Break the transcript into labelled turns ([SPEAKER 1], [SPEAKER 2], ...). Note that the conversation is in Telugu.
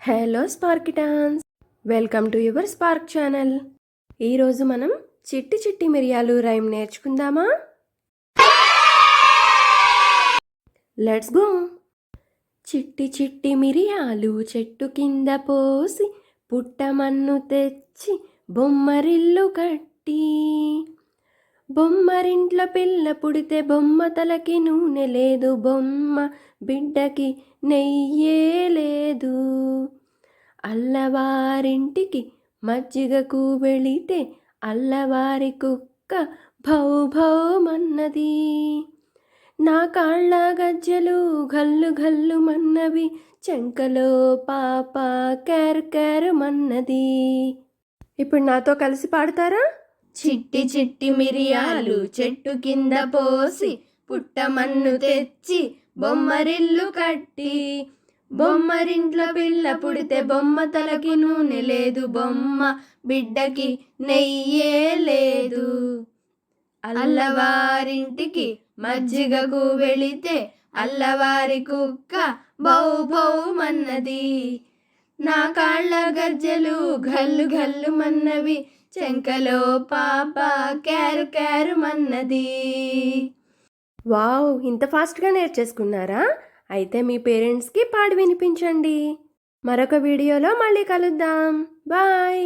[SPEAKER 1] Hello Sparkitans, welcome to your Spark channel. ఈరోజు మనం చిట్టి చిట్టి మిరియాలు రైమ్ నేర్చుకుందామా? Let's go. చిట్టి చిట్టి మిరియాలు చెట్టు కింద పోసి, పుట్టమన్ను తెచ్చి బొమ్మరిల్లు కట్టి, బొమ్మరింట్లో పిల్ల పుడితే బొమ్మ తలకి నూనె లేదు, బొమ్మ బిడ్డకి నెయ్యే లేదు. అల్లవారింటికి మజ్జిగకు వెళితే అల్లవారి కుక్క భౌ భౌమన్నది. నా కాళ్ళ గజ్జలు గల్లు గల్లు మన్నవి, చెంకలో పాప కేర్ కేర్ మన్నది. ఇప్పుడు నాతో కలిసి పాడతారా?
[SPEAKER 2] చిట్టి చిట్టి మిరియాలు చెట్టు కింద పోసి, పుట్టమన్ను తెచ్చి బొమ్మరిల్లు కట్టి, బొమ్మరింట్లో పిల్ల పుడితే బొమ్మ తలకి నూనె లేదు, బొమ్మ బిడ్డకి నెయ్యే లేదు. అల్లవారింటికి మజ్జిగకు వెళితే అల్లవారి కుక్క బౌ బౌమన్నది. నా కాళ్ళ గజ్జలు గల్లు గల్లు మన్నవి, చెంకలో పాప కేరు కేరు మన్నది.
[SPEAKER 1] వావ్, ఇంత ఫాస్ట్గా నేర్చేసుకున్నారా? అయితే మీ పేరెంట్స్కి పాడి వినిపించండి. మరొక వీడియోలో మళ్ళీ కలుద్దాం. బాయ్.